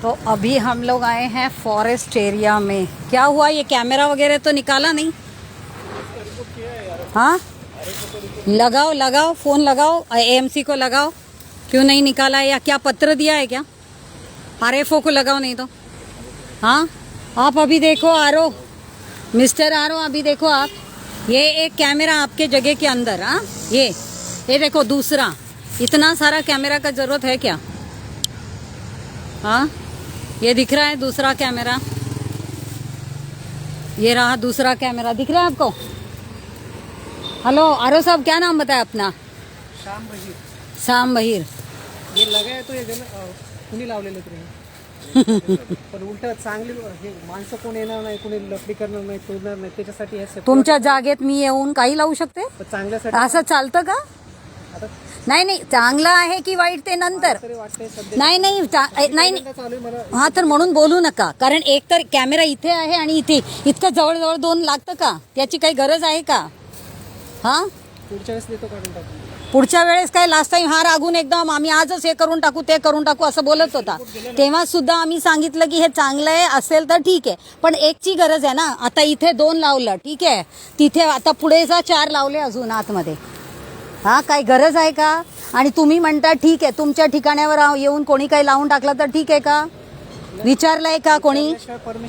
तो अभी हम लोग आए हैं फॉरेस्ट एरिया में। क्या हुआ, ये कैमरा वगैरह तो निकाला नहीं? हाँ, लगाओ लगाओ, फ़ोन लगाओ, एएमसी को लगाओ। क्यों नहीं निकाला है, या क्या पत्र दिया है क्या? आरएफओ को लगाओ नहीं तो। हाँ, आप अभी देखो आरो, मिस्टर आरो, अभी देखो आप, ये एक कैमरा आपके जगह के अंदर। हाँ, ये देखो दूसरा। इतना सारा कैमरा का ज़रूरत है क्या? हाँ, ये दिख रहा है दूसरा कैमरा, ये रहा दूसरा कैमरा, दिख रहा है आपको? हेलो आरो साहब, क्या नाम बताया अपना? श्याम बहीर. श्याम बहीर. हे लगाय तो हे कुणी लावलेलं तुम्ही पण उलट चांगली हे माणसं कोण येणार नाही, कोणी लकडी करणार नाही, तोडणार नाही, त्याच्यासाठी हे सेपरेट. तुमच्या जागेत मी येऊन काही लावू शकते? चांगल्यासाठी असं चालतं का? आता नाही नाही, चांगलं आहे की वाईट ते नंतर. तरी वाटतंय सध्या नाही नाही नाही चालू आहे मला. हा, तर म्हणून बोलू नका, कारण एक तर कॅमेरा इथे आहे आणि इथे इतकं जवळजवळ दोन लागतं का? त्याची काही गरज आहे का? हा, पुढच्या वेळेस देतो काढून टाकून. पुढच्या वेळेस काय, लास्ट टाइम हा रागून एकदम आम्ही आजच हे करून टाकू ते करून टाकू असं बोलत होता, तेव्हा सुद्धा आम्ही सांगितलं की हे चांगलं आहे, असेल तर ठीक आहे, पण एकची गरज आहे ना. आता इथे 2 लावलं, ठीक आहे, तिथे आता पुढे 4 लावले अजून आतमध्ये. हा, काही गरज आहे का? आणि तुम्ही म्हणता ठीक आहे, तुमच्या ठिकाणावर येऊन कोणी काही लावून टाकलं तर ठीक आहे का? विचारलंय का कोणी?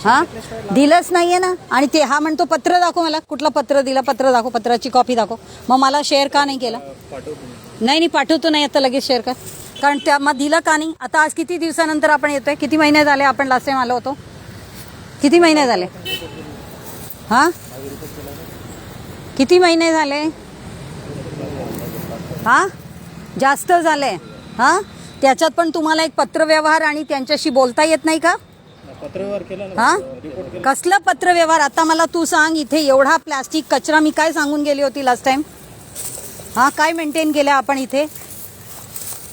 हा, दिलंच नाहीये ना. आणि ते हा म्हणतो पत्र दाखव मला, कुठलं पत्र दिलं, पत्र दाखव, पत्राची कॉपी दाखव. मग मला शेअर का नाही केलं? नाही नाही, पाठवतो नाही आता लगेच शेअर कर, कारण त्या मग दिलं का नाही? आता आज किती दिवसानंतर आपण येतोय? किती महिने झाले आपण लास्ट टाइम आलो होतो? किती महिने झाले? हा, किती महिने झाले? हा, जास्त झाले. हा, त्याच्यात पण तुम्हाला एक पत्रव्यवहार आणि त्यांच्याशी बोलता येत नाही का? पत्रव्यवहार केला ना. हा, कसलं पत्रव्यवहार? आता मला तू सांग, इथे एवढा प्लास्टिक कचरा मी काय सांगून गेली होती लास्ट टाइम? हा, काय मेंटेन केलं आपण इथे?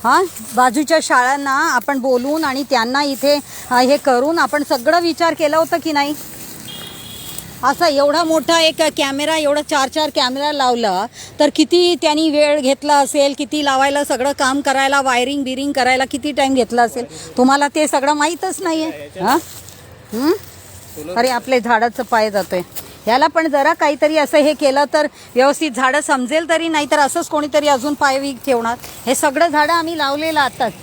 हा, बाजूच्या शाळांना आपण बोलून आणि त्यांना इथे हे करून आपण सगळं विचार केला होता की नाही? असा एवढा मोठा एक कॅमेरा, एवढा 4 कॅमेरा लावला तर किती त्यांनी वेळ घेतला असेल, किती लावायला, सगळं काम करायला, वायरिंग बिरिंग करायला किती टाइम घेतला असेल? तुम्हाला ते सगळं माहीतच नाहीये. हा, अरे आपले झाडाचं पाय जातोय. याला पण जरा काहीतरी असं हे केलं तर व्यवस्थित झाडं समजेल तरी, नाही तर असंच कोणीतरी अजून पाय ठेवणार. हे सगळं झाडं आम्ही लावलेलं आताच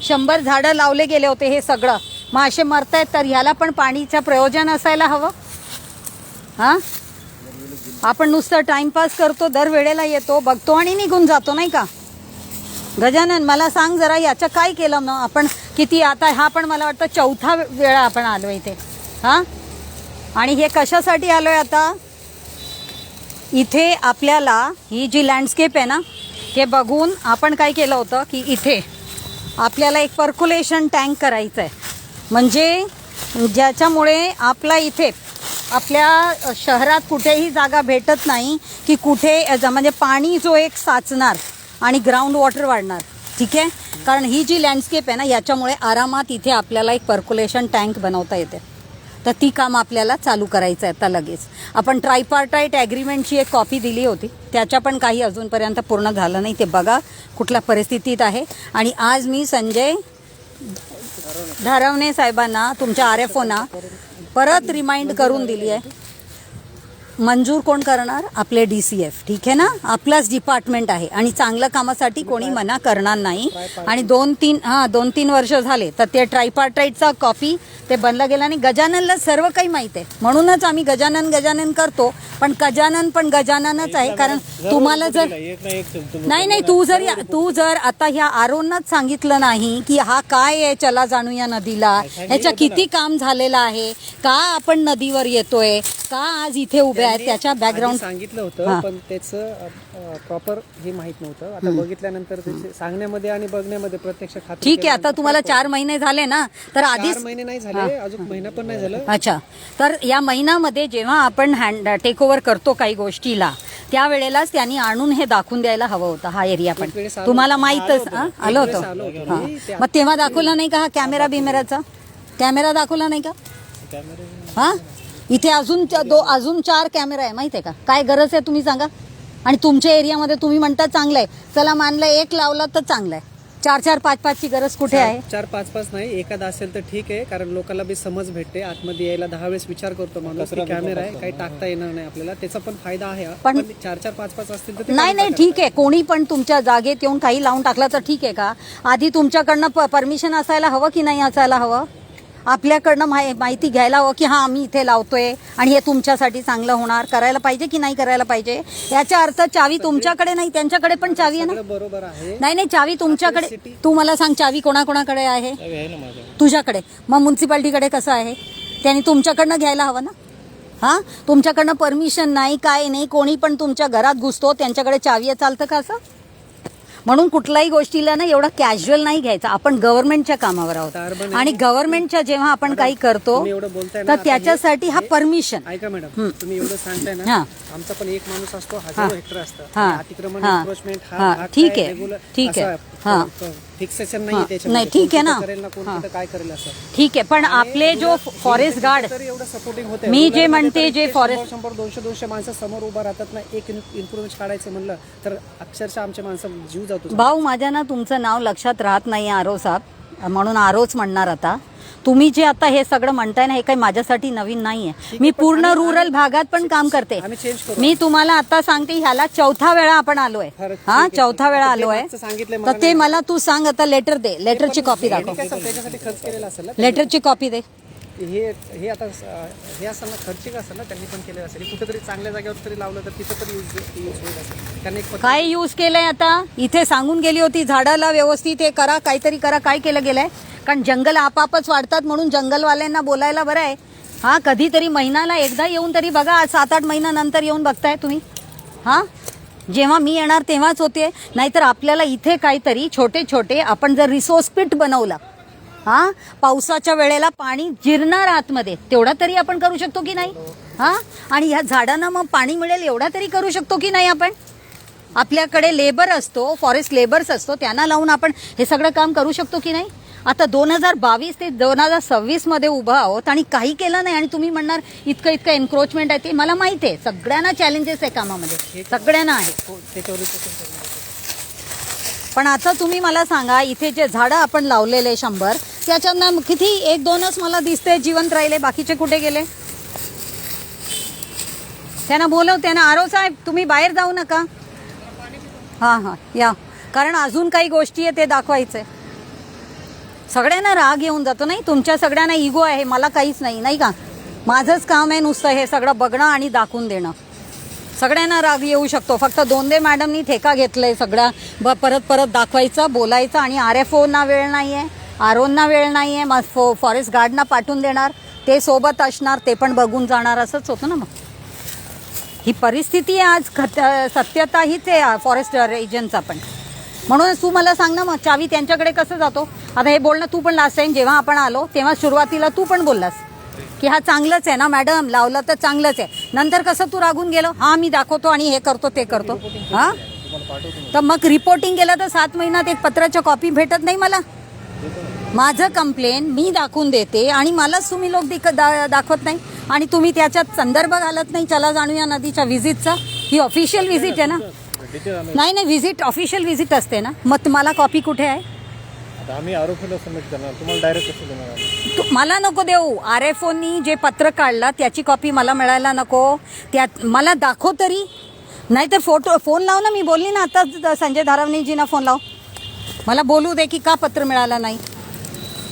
100 झाडं लावले गेले होते, हे सगळं मग असे मरतायत, तर ह्याला पण पाणीचं प्रयोजन असायला हवं. हा, आपण नुसतं टाइमपास करतो, दरवेळेला येतो, बघतो आणि निघून जातो, नाही का? गजानन, मला सांग जरा, याचं काय केलं मग आपण? किती आता हा पण मला वाटतं 4था वेळा आपण आलो इथे. हा, आणि हे कशासाठी आलोय आता? इथे आपल्याला ही जी लँडस्केप आहे ना, हे बघून आपण काय केलं होतं की इथे आपल्याला एक पर्क्युलेशन टँक करायचं आहे, म्हणजे ज्याच्यामुळे आपला इथे आपल्या शहरात कुठेही जागा भेटत नाही की कुठे म्हणजे पाणी जो एक साचणार आणि ग्राउंड वॉटर वाढणार. ठीक आहे, कारण ही जी लँडस्केप आहे ना, याच्यामुळे आरामात इथे आपल्याला एक पर्क्युलेशन टँक बनवता येते. तर ती काम आपल्याला चालू करायचं आहे आता लगेच. आपण ट्रायपार्टाईट ॲग्रीमेंटची एक कॉपी दिली होती, त्याच्या पण काही अजूनपर्यंत पूर्ण झालं नाही, ते बघा कुठल्या परिस्थितीत आहे. आणि आज मी संजय धारवणे साहेबांना, तुमच्या आरएफओना परत रिमाइंड करून दिली आहे. मंजूर कोण करणार? आपले DCF. ठीक आहे ना, आपलाच डिपार्टमेंट आहे आणि चांगल्या कामासाठी कोणी मना करणार नाही. आणि 2-3 वर्ष झाले तर ते ट्रायपार्टाईटचा कॉपी ते बनलं गेलं आणि गजाननला सर्व काही माहीत आहे, म्हणूनच आम्ही गजानन करतो. पण गजाननच आहे, कारण तुम्हाला जर नाही, तू जर आता ह्या आरोनाच सांगितलं नाही की हा काय आहे, चला जाणूया नदीला, ह्याच्या किती काम झालेलं आहे, का आपण नदीवर येतोय, का आज इथे उभे आहेत, त्याच्या बॅकग्राऊंड सांगितलं होतं, पण त्याचं प्रॉपर हे माहित नव्हतं. आता बघितल्यानंतर त्याचे सांगण्यामध्ये आणि बघण्यामध्ये प्रत्यक्ष खात्री. ठीक आहे, आता तुम्हाला 4 महिने झाले ना, तर आधीच 4 महिने नाही झाले, अजून महिना पण नाही झालं. अच्छा, तर या महिन्यामध्ये जेव्हा आपण टेक ओव्हर करतो काही गोष्टीला, त्यावेळेलाच त्यांनी आणून हे दाखवून द्यायला हवं होतं. हा एरिया पण तुम्हाला माहीतच आलं होतं. हां, मग तेव्हा दाखवला नाही का हा कॅमेरा दाखवला नाही का? हां, इथे अजून 4 कॅमेरा आहे, माहिती आहे का? काय गरज आहे तुम्ही सांगा? आणि तुमच्या एरियामध्ये तुम्ही म्हणता चांगलं आहे, चला मानलं 1 लावला तर चांगलं आहे. 4 4 5 5 ची गरज कुठे आहे? 4-5 नाही, एखादा असेल तर ठीक आहे, कारण लोकांना बी समज भेटते. आतमध्ये यायला 10 वेळेस विचार करतो माणूस, की कॅमेरा आहे, काही टाकता येणार नाही आपल्याला, त्याचा पण फायदा आहे. पण 4-4-5-5 असतील तर ते नाही नाही ठीक आहे, कोणी पण तुमच्या जागेत येऊन काही लावून टाकला तर ठीक आहे का? आधी तुमच्याकडनं परमिशन असायला हवं की नाही असायला हवं? आपल्याकडनं माहिती घ्यायला हवं की हां आम्ही इथे लावतोय आणि हे तुमच्यासाठी चांगलं होणार, करायला पाहिजे की नाही करायला पाहिजे? याचा अर्थ चावी तुमच्याकडे नाही, त्यांच्याकडे पण चावी आहे ना? सगळं बरोबर आहे. नाही नाही, चावी तुमच्याकडे. तू मला सांग, चावी कोणाकोणाकडे आहे? तुझ्याकडे. मग म्युन्सिपाल्टीकडे कसं आहे? त्यांनी तुमच्याकडनं घ्यायला हवं ना. हां, तुमच्याकडनं परमिशन नाही, काय नाही, कोणी पण तुमच्या घरात घुसतो, त्यांच्याकडे चावी आहे, चालतं का असं? म्हणून कुठल्याही गोष्टीला ना एवढा कॅज्युअल नाही घ्यायचा. आपण गव्हर्नमेंटच्या कामावर आहोत आणि गव्हर्नमेंटच्या जेव्हा आपण काही करतो तुम्ही एवढं बोलताय ना, तर त्याच्यासाठी हा परमिशन. ऐका मॅडम, तुम्ही एवढं सांगताय ना, आमचा पण एक माणूस असतो, हजारो हेक्टर असतं. अतिक्रमण, एन्क्रोचमेंट हा ठीक आहे, ठीक आहे. हां, फिक्सेशन नाही त्याच्यामध्ये. नाही ठीक आहे ना, करेल ना कोण काय करेल असं ठीक आहे. पण आपले जो फॉरेस्ट गार्ड, तर एवढं सपोर्टिंग होते. मी जे म्हणते जे फॉरेस्ट 100-200 माणसं समोर उभा राहतात ना, एक इन्फ्लुएन्स काढायचं म्हणलं तर अक्षरशः आमचे माणसं जीव जातो. भाऊ, माझ्या ना तुमचं नाव लक्षात राहत नाही आरो साहेब, म्हणून आरोच म्हणणार आता. तुम्ही जे आता हे सगळं म्हणताय ना, हे काही माझ्यासाठी नवीन नाहीये. मी पूर्ण रुरल भागात पण काम करते. मी तुम्हाला आता सांगते, ह्याला 4था वेळा आपण आलोय. हा, 4था वेळा आलोय. तर ते मला तू सांग आता, लेटर दे, लेटरची कॉपी दाखव. त्याच्यासाठी खर्च केलेला असेल ना, लेटरची कॉपी दे. हे आता हे असेल ना, खर्चिक असेल ना, त्यांनी पण केलेलं असेल. कुठेतरी चांगल्या जागेवर तरी लावलं तर तिथं तरी यूज होईल असेल. त्यांनी काय यूज केलंय? आता इथे सांगून गेली होती झाडाला व्यवस्थित हे करा, काहीतरी करा. काय केलं गेलंय? कारण जंगल आपापच वाढतात म्हणून जंगलवाल्यांना बोलायला बरं आहे. हा, कधीतरी महिन्याला एकदा येऊन तरी बघा. आज 7-8 महिन्यानंतर येऊन बघताय तुम्ही. हा, जेव्हा मी येणार तेव्हाच होते. नाहीतर आपल्याला इथे काहीतरी छोटे छोटे आपण जर रिसोर्स पिट बनवला, हा, पावसाच्या वेळेला पाणी जिरणार आतमध्ये, तेवढा तरी आपण करू शकतो की नाही? हा, आणि ह्या झाडांना मग पाणी मिळेल एवढा तरी करू शकतो की नाही आपण? आपल्याकडे लेबर असतो, फॉरेस्ट लेबर्स असतो, त्यांना लावून आपण हे सगळं काम करू शकतो की नाही? आता 2022 ते 2026 मध्ये उभं आहोत आणि काही केलं नाही. आणि तुम्ही म्हणणार इतकं इतकं एन्क्रोचमेंट आहे. ते मला माहिती आहे, सगळ्यांना चॅलेंजेस आहे कामामध्ये, सगळ्यांना आहे. पण आता तुम्ही मला सांगा, इथे जे झाडं आपण लावलेले 100, त्याच्यातनं किती 1-2च मला दिसते जिवंत राहिले, बाकीचे कुठे गेले? त्यांना बोलवते ना, आरो साहेब तुम्ही बाहेर जाऊ नका. हां हां, या, कारण अजून काही गोष्टी आहे ते दाखवायचंय. सगळ्यांना राग येऊन जातो नाही? तुमच्या सगळ्यांना इगो आहे, मला काहीच नाही, नाही का? माझंच काम आहे नुसतं हे सगळं बघणं आणि दाखवून देणं. सगळ्यांना राग येऊ शकतो. फक्त दोंदे मॅडमनी ठेका घेतलाय सगळं परत परत दाखवायचं, बोलायचं. आणि RFOना वेळ नाही आहे, आरोंना वेळ नाही आहे, मग फॉरेस्ट गार्डना पाठवून देणार, ते सोबत असणार, ते पण बघून जाणार. असंच होतं ना. मग ही परिस्थिती आज सत्यता हीच आहे फॉरेस्ट एजंटचा पण. म्हणून तू मला सांग ना, मग चावी त्यांच्याकडे कसं जातो? आता हे बोलणं तू पण लास्ट टाइम जेव्हा आपण आलो तेव्हा सुरुवातीला तू पण बोललास की हा चांगलंच आहे ना मॅडम, लावलं तर चांगलंच आहे. नंतर कसं तू रागून गेलो, हा मी दाखवतो आणि हे करतो ते करतो. हा, तर मग रिपोर्टिंग केलं तर 7 महिन्यात एक पत्राच्या कॉपी भेटत नाही मला. माझं कंप्लेन मी दाखवून देते आणि मलाच तुम्ही लोक दाखवत नाही. आणि तुम्ही त्याच्यात संदर्भ घालत नाही. चला जाणूया नदीच्या व्हिजिटचा. ही ऑफिशियल व्हिजिट आहे ना? नाही नाही, व्हिजिट ऑफिशियल व्हिजिट असते ना. मग तुम्हाला कॉपी कुठे आहे? आम्ही आरोपीला सबमिट करणार, तुम्हाला डायरेक्ट कसं देणार? मला नको देऊ. RFOनी जे पत्र काढला त्याची कॉपी मला मिळायला नको? त्यात मला दाखव तरी. नाहीतर फोन लाव ना. मी बोलली ना आता संजय धारावणीजींना फोन लाव, मला बोलू दे की का पत्र मिळालं नाही.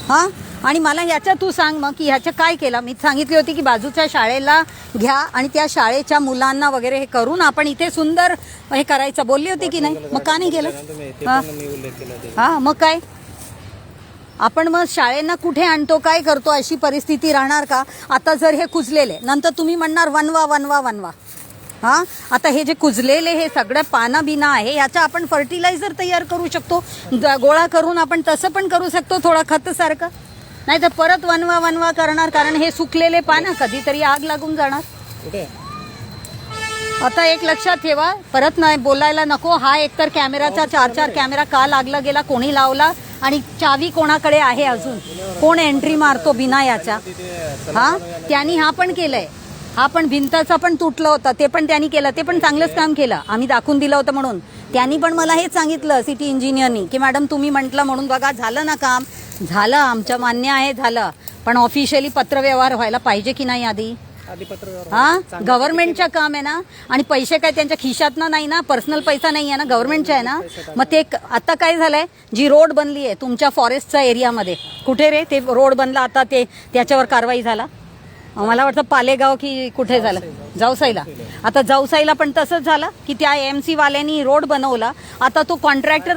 हां, आणि मला ह्याच्या तू सांग मग की ह्याचं काय केलं. मी सांगितली होती की बाजूच्या शाळेला घ्या आणि त्या शाळेच्या मुलांना वगैरे हे करून आपण इथे सुंदर हे करायचं बोलली होती की नाही? मग का नाही केलं? हां, मग काय आपण मग शाळेंना कुठे आणतो, काय करतो, अशी परिस्थिती राहणार का? आता जर हे कुजलेले, नंतर तुम्ही म्हणणार वनवा वनवा वनवा. हां, आता हे जे कुजलेले हे सगळं पानं बिना आहे, याचा आपण फर्टिलायझर तयार करू शकतो, गोळा करून आपण तसं पण करू शकतो, थोडा खतसारखं. नाही तर परत वनवा वनवा करणार, कारण हे सुकलेले पानं कधीतरी आग लागून जाणार. आता एक लक्षात ठेवा, परत नाही बोलायला नको. हा एकतर कॅमेराचा 4-4 कॅमेरा का लागला गेला, कोणी लावला, आणि चावी कोणाकडे आहे, अजून कोण एंट्री मारतो बिना याच्या? हा, त्यांनी हा पण केलंय. हा पण भिंताचा पण तुटलं होतं, ते पण त्यांनी केलं, ते पण चांगलंच काम केलं. आम्ही दाखवून दिलं होतं म्हणून त्यांनी पण मला हेच सांगितलं सिटी इंजिनियरनी की मॅडम तुम्ही म्हटलं म्हणून बघा झालं ना काम. झालं, आमचं मान्य आहे झालं, पण ऑफिशियली पत्रव्यवहार व्हायला पाहिजे की नाही आधी. हा गव्हर्नमेंटचं काम आहे ना, आणि पैसे काय त्यांच्या खिशातनं नाही ना, पर्सनल पैसा नाही आहे ना, गव्हर्नमेंटचा आहे ना. मग ते आता काय झालंय, जी रोड बनली आहे तुमच्या फॉरेस्टच्या एरियामध्ये, कुठे रे ते रोड बनला आता, ते त्याच्यावर कारवाई झाला. मला वाटतं पालेगाव की कुठे झालं, जावसाईला. आता जावसाईला पण तसंच झालं की त्या AMC वाल्यांनी रोड बनवला. आता तो कॉन्ट्रॅक्टर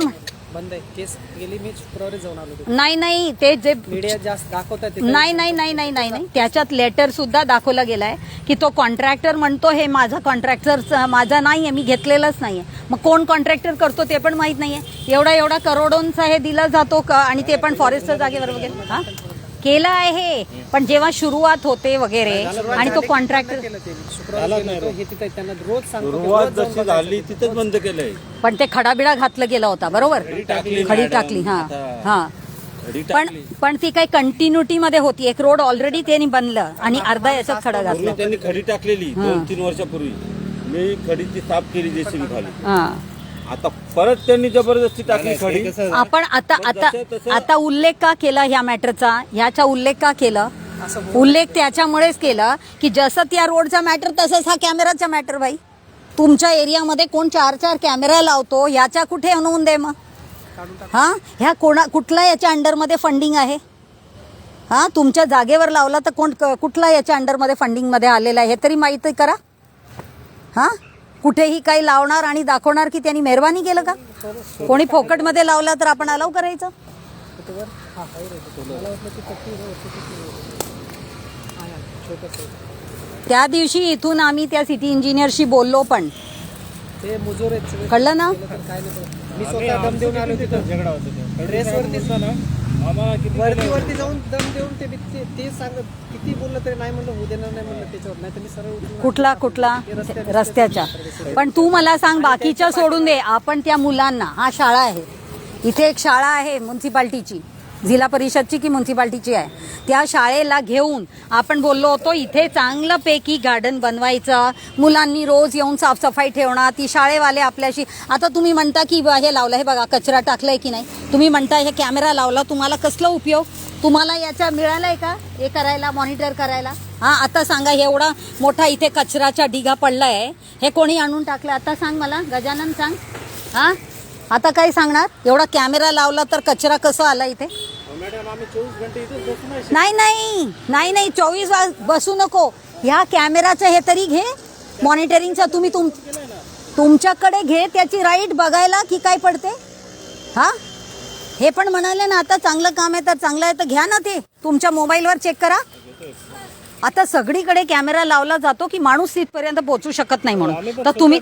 बंद आहे केस गेली, मी शुक्रवारी जाऊन आलो. नाही ते जे मीडिया जास्त दाखवतात नाही त्याच्यात लेटर सुद्धा दाखवला गेलाय की तो कॉन्ट्रॅक्टर म्हणतो हे माझा कॉन्ट्रॅक्टर माझा नाहीये, मी घेतलेलंच नाहीये. मग कोण कॉन्ट्रॅक्टर करतो ते पण माहित नाहीये. एवढा करोडोंचा हे दिला जातो का, आणि ते पण फॉरेस्टच्या जागेवर वगैरे. हा केलं आहे, पण जेव्हा सुरुवात होते वगैरे आणि तो कॉन्ट्रॅक्टर सुरुवात जशी झाली तिथेच बंद केलंय. पण ते खडाबिडा घातलं गेला होता, बरोबर, खडी टाकली. हा पण ती काही कंटिन्युटी मध्ये होती. एक रोड ऑलरेडी त्यांनी बनलं आणि अर्धा याच्यात खडा घातला. त्यांनी खडी टाकलेली 2-3 वर्षापूर्वी, मी खडीची साफ केली जेसीबी खाली. आता परत त्यांनी जबरदस्ती टाकली खडी. आपण आता उल्लेख का केला ह्या मॅटरचा, ह्याचा उल्लेख का केला? उल्लेख त्याच्यामुळेच केला की जसं त्या रोडचा मॅटर तसंच हा कॅमेराचा मॅटर. भाई तुमच्या एरियामध्ये कोण 4-4 कॅमेरा लावतो याच्या कुठे नोंद आहे मग? हा ह्या कुठला याच्या अंडरमध्ये फंडिंग आहे? हा तुमच्या जागेवर लावला तर कुठला याच्या अंडरमध्ये फंडिंगमध्ये आलेला आहे हे तरी माहिती करा. हा कुठेही काही लावणार आणि दाखवणार की त्यांनी मेहरबानी केलं का? कोणी फोकटमध्ये लावला तर आपण अलाव करायचं? त्या दिवशी इथून आम्ही त्या सिटी इंजिनियरशी बोललो, पण ते मुजोर आहेत, कळलं ना. मी स्वतः दम देऊन आलो तिथं वरती जाऊन दम देऊन ते सांगत किती बोललं तरी नाही म्हणलं, होऊ देणार नाही म्हणलं त्याच्यावर, नाही तर मी सरळ कुठला रस्त्याच्या. पण तू मला सांग, बाकीच्या सोडून दे, आपण त्या मुलांना, हा शाळा आहे, इथे एक शाळा आहे म्युन्सिपाल्टीची, जिल्हा परिषदची की म्युन्सिपाल्टीची आहे, त्या शाळेला घेऊन आपण बोललो होतो इथे चांगलं पैकी गार्डन बनवायचं, मुलांनी रोज येऊन साफसफाई ठेवणार, ती शाळेवाले आपल्याशी. आता तुम्ही म्हणता की हे लावलं, हे बघा कचरा टाकलाय की नाही, तुम्ही म्हणता हे कॅमेरा लावला, तुम्हाला कसला उपयोग? तुम्हाला याचा मिळालाय का हे करायला, मॉनिटर करायला? हा आता सांगा, एवढा मोठा इथे कचराचा ढिगा पडलाय, हे कोणी आणून टाकलं? आता सांग मला, गजानन सांग. हा आता काय सांगणार? एवढा कॅमेरा लावला तर कचरा कसा आला इथे? नाही 24 बसू नको. ह्या कॅमेराचं हे तरी घे, मॉनिटरिंगचं तुम्ही तुमच्याकडे घे, त्याची राईट बघायला की काय पडते. हा हे पण म्हणाले ना, आता चांगलं काम आहे तर चांगलं आहे तर घ्या ना, ते तुमच्या मोबाईलवर चेक करा. आता सगळीकडे कॅमेरा लावला जातो की माणूस तिथपर्यंत पोहोचू शकत नाही म्हणून. तर तुम्ही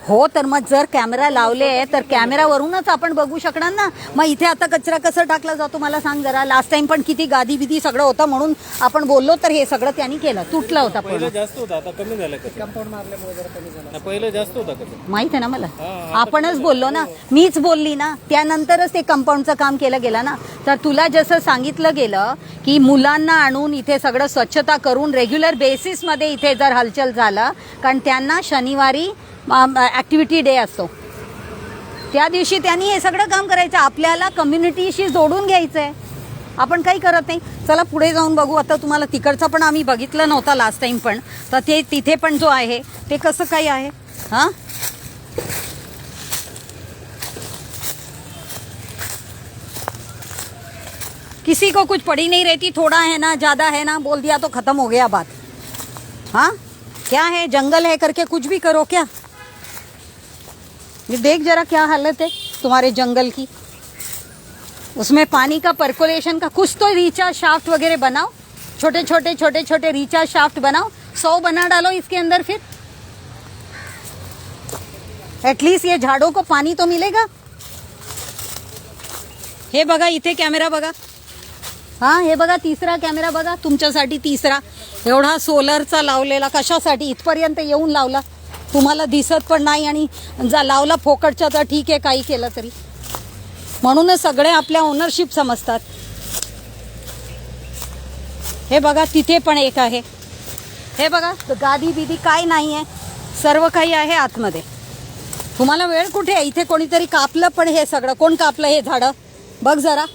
हो, तर मग जर कॅमेरा लावले तर कॅमेरावरूनच आपण बघू शकणार ना. मग इथे आता कचरा कसं टाकला जातो मला सांग जरा. लास्ट टाइम पण किती गादी बिदी सगळं होतं म्हणून आपण बोललो, तर हे सगळं त्यांनी केलं, तुटला होता. पहिलं जास्त होता, आता कमी झालं. कंपाऊंड मारल्यामुळे जरा कमी झालं. पहिलं जास्त होता माहित आहे ना मला, आपणच बोललो ना, मीच बोलली ना, त्यानंतरच ते कंपाऊंडचं काम केलं गेलं ना. तर तुला जसं सांगितलं गेलं की मुलांना आणून इथे सगळं स्वच्छता करून रेग्युलर बेसिसमध्ये इथे जर हलचल झालं, कारण त्यांना शनिवारी ॲक्टिव्हिटी डे असतो, त्या दिवशी त्यांनी हे सगळं काम करायचं. आपल्याला कम्युनिटीशी जोडून घ्यायचं आहे, आपण काही करत नाही. चला पुढे जाऊन बघू. आता तुम्हाला तिकडचा पण आम्ही बघितलं नव्हता लास्ट टाइम पण, तर ते तिथे पण जो आहे ते कसं काही आहे. हां किसी को कुछ पड़ी नहीं रहती, थोड़ा है ना ज़्यादा है ना, बोल दिया तो ख़त्म हो गया बात. हाँ क्या है, जंगल है करके कुछ भी करो क्या? ये देख जरा क्या हालत है तुम्हारे जंगल की. उसमें पानी का पर्कोलेशन का कुछ तो रिचार्ज शाफ्ट वगैरह बनाओ, छोटे छोटे रिचार्ज शाफ्ट बनाओ, 100 बना डालो इसके अंदर, फिर एटलीस्ट ये झाड़ों को पानी तो मिलेगा. हे बघा इथे कॅमेरा बघा. हां हे बघा, तिसरा कॅमेरा बघा तुमच्यासाठी, तिसरा एवढा सोलरचा लावलेला. कशासाठी? इथपर्यंत येऊन लावला, तुम्हाला दिसत पण नाही, आणि लावला फोकटचा तर ठीक आहे, काही केलं तरी. म्हणूनच सगळे आपल्या ओनरशिप समजतात. हे बघा तिथे पण एक आहे, हे बघा गादी बिदी काय नाही आहे, सर्व काही आहे आतमध्ये. तुम्हाला वेळ कुठे आहे? इथे कोणीतरी कापलं, पण हे सगळं कोण कापलं हे झाडं? बघ जरा.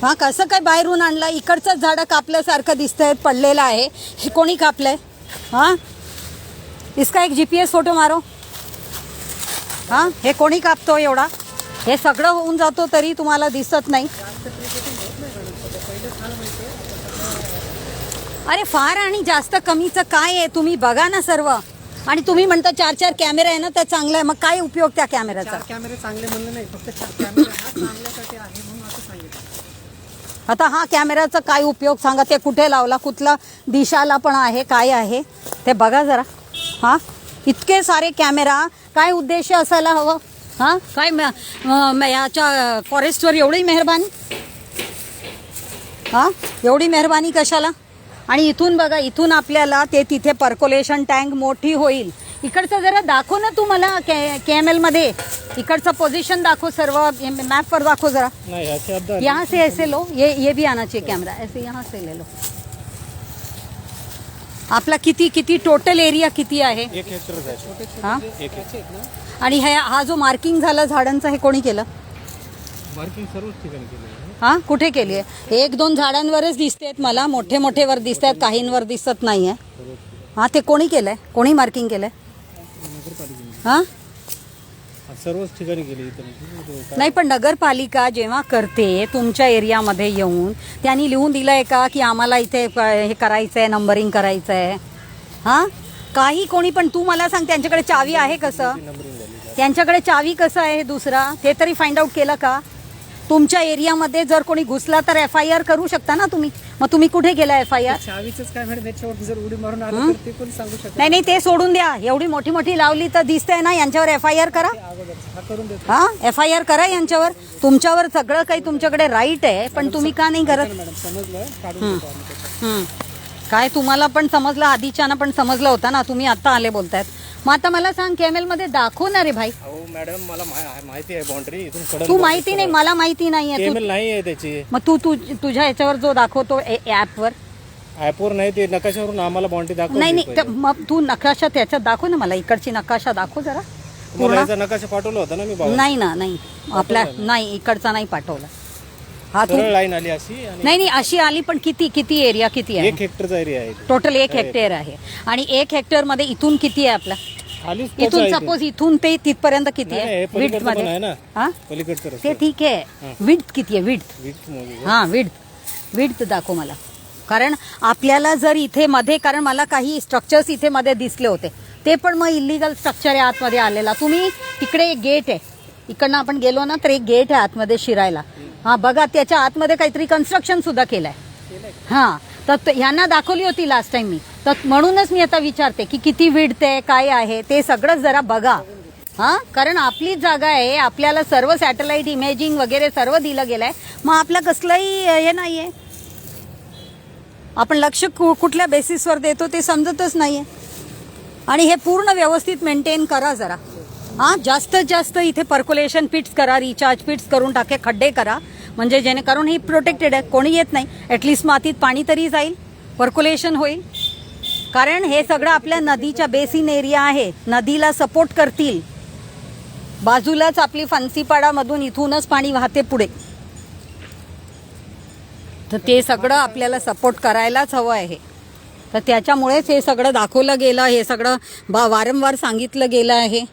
हां, कसं काय बाहेरून आणलं? इकडचंच झाडं कापल्यासारखं दिसतंय, पडलेलं आहे. हे कोणी कापलंय? हां, इसका एक GPS फोटो मारो. हां, हे कोणी कापतो एवढा? हे सगळं होऊन जातो तरी तुम्हाला दिसत नाही. अरे फार आणि जास्त कमीचं काय आहे? तुम्ही बघा ना सर्व. आणि तुम्ही म्हणता 4 कॅमेरा आहे ना, तर चांगलं आहे. मग काय उपयोग त्या कॅमेऱ्याचा? 4 कॅमेरे चांगले म्हणलं नाही, फक्त 4 कॅमेरा हा चांगल्यासाठी आहे म्हणून असं सांगितलं. आता हा कॅमेऱ्याचा काय उपयोग सांगा? ते कुठे लावला? कुठला दिशाला पण आहे? काय आहे ते बघा जरा. हां, इतके सारे कॅमेरा, काय उद्देश असायला हवं? हां, काय याच्या फॉरेस्टवर एवढी मेहरबानी? हां, एवढी मेहरबानी कशाला? आणि इथून बघा, इथून आपल्याला ते तिथे पर्कोलेशन टँक मोठी होईल. इकडचं जरा दाखव ना तू मला KML मध्ये. इकडचं पोझिशन दाखव, सर्व मॅपवर दाखव जरा. नाही याच्या आत यहाँ से ऐसे लो, ये भी आना चाहिए कैमरा, ऐसे यहाँ से ले लो. आपला किती टोटल एरिया किती आहे? 1 हेक्टर आहे. हां, 1 हेक्टर. आणि हा जो मार्किंग झालं झाडांचं, हे कोणी केलं? मार्किंग सर्वच ठिकाणी केलं आहे. हां, कुठे केली आहे? 1-2 झाडांवरच दिसतेत मला, मोठे वर दिसत आहेत, काहींवर दिसत नाही आहे. हां, ते कोणी केलंय? कोणी मार्किंग केलंय? हां, सर्वच ठिकाणी केली इथं. नाही, पण नगरपालिका जेव्हा करते तुमच्या एरियामध्ये येऊन, त्यांनी लिहून दिलं आहे का की आम्हाला इथे हे करायचं आहे, नंबरिंग करायचं आहे? हां, काही कोणी पण. तू मला सांग, त्यांच्याकडे चावी आहे कसं? त्यांच्याकडे चावी कसं आहे दुसरा? ते तरी फाइंड आउट केलं का? तुमच्या एरियामध्ये जर कोणी घुसला तर FIR करू शकता ना तुम्ही. मग तुम्ही कुठे केला FIR? चावीच काय म्हणजे त्याच्यावर जर उडी मारून आलं तर ते कोणी सांगू शकत नाही, ते सोडून द्या. एवढी मोठी लावली तर दिसतंय ना, यांच्यावर FIR करा. हा करून देतो. हां, FIR करा यांच्यावर. तुमच्यावर सगळं काही तुमच्याकडे राईट आहे, पण तुम्ही का नाही करत? मॅडम समजलं, काढून देतो आम्ही त्याच्यात. काय तुम्हाला पण समजलं, आधीच्यानं पण समजलं होतं ना, तुम्ही आता आले बोलतायत. मग आता मला सांग, KML मध्ये दाखव ना रे भाई. अहो मॅडम, मला माहिती आहे बाउंड्री इथून कडक. तू माहिती नाही, मला माहिती नाही आहे. KML नाही आहे त्याची. मग तुझ्या याच्यावर जो दाखवतो ऍपवर, ऍपवर नाही, ते नकाशावरून आम्हाला बाउंड्री दाखव. नाही, तर मग तू नकाशा त्याच्यात दाखव ना मला. इकडची नकाशा दाखव जरा. तुम्हाला याचा नकाशा पाठवला होता ना मी बाबा. नाही, आपल्या नाही, इकडचा नाही पाठवला. हा, तू सरळ लाईन आली अशी आणि नाही, अशी आली, पण किती एरिया किती आहे? 1 हेक्टरचा एरिया आहे. टोटल 1 हेक्टर आहे. आणि 1 हेक्टर मध्ये इथून किती आहे आपला? खालीच इथून सपोज इथून ते तिथपर्यंत किती नाही, आहे हे विड्थ पलीकडचं पण मध्ये? आहे ना. हा, पलीकडचं रस्ता. ते ठीक आहे. विड्थ किती आहे? विड्थ. हां, विड्थ दाखव मला. कारण आपल्याला जर इथे मध्ये, कारण मला काही स्ट्रक्चर्स इथे मध्ये दिसले होते, ते पण मग इलिगल स्ट्रक्चर आहे आतमध्ये आलेला. तुम्ही तिकडे एक गेट आहे, इकडनं आपण गेलो ना तर एक गेट आहे आतमध्ये शिरायला. हां, बघा, त्याच्या आतमध्ये काहीतरी कन्स्ट्रक्शन सुद्धा केलंय. हां, तर ह्यांना दाखवली होती लास्ट टाइम मी, तर म्हणूनच मी आता विचारते की किती विड्थ आहे, काय आहे ते सगळं जरा बघा. हां, कारण आपलीच जागा आहे, आपल्याला सर्व सॅटेलाइट इमेजिंग वगैरे सर्व दिलं गेलं आहे. मग आपलं कसलंही हे नाही आहे. आपण लक्ष कुठल्या बेसिसवर देतो ते समजतच नाही आहे. आणि हे पूर्ण व्यवस्थित मेंटेन करा जरा. हां, जास्तीत जास्त इथे पर्क्युलेशन पिट्स करा, रिचार्ज पिट्स करून टाके, खड्डे करा, म्हणजे जेणेकरून ही प्रोटेक्टेड आहे, कोणी येत नाही. ॲटलिस्ट मातीत पाणी तरी जाईल, पर्क्युलेशन होईल. कारण हे सगळं आपल्या नदीच्या बेसिन एरिया आहे, नदीला सपोर्ट करतील. बाजूलाच आपली फणसीपाडामधून इथूनच पाणी वाहते पुढे, तर ते सगळं आपल्याला सपोर्ट करायलाच हवं आहे. तर त्याच्यामुळेच हे सगळं दाखवलं गेलं, हे सगळं वारंवार सांगितलं गेलं आहे.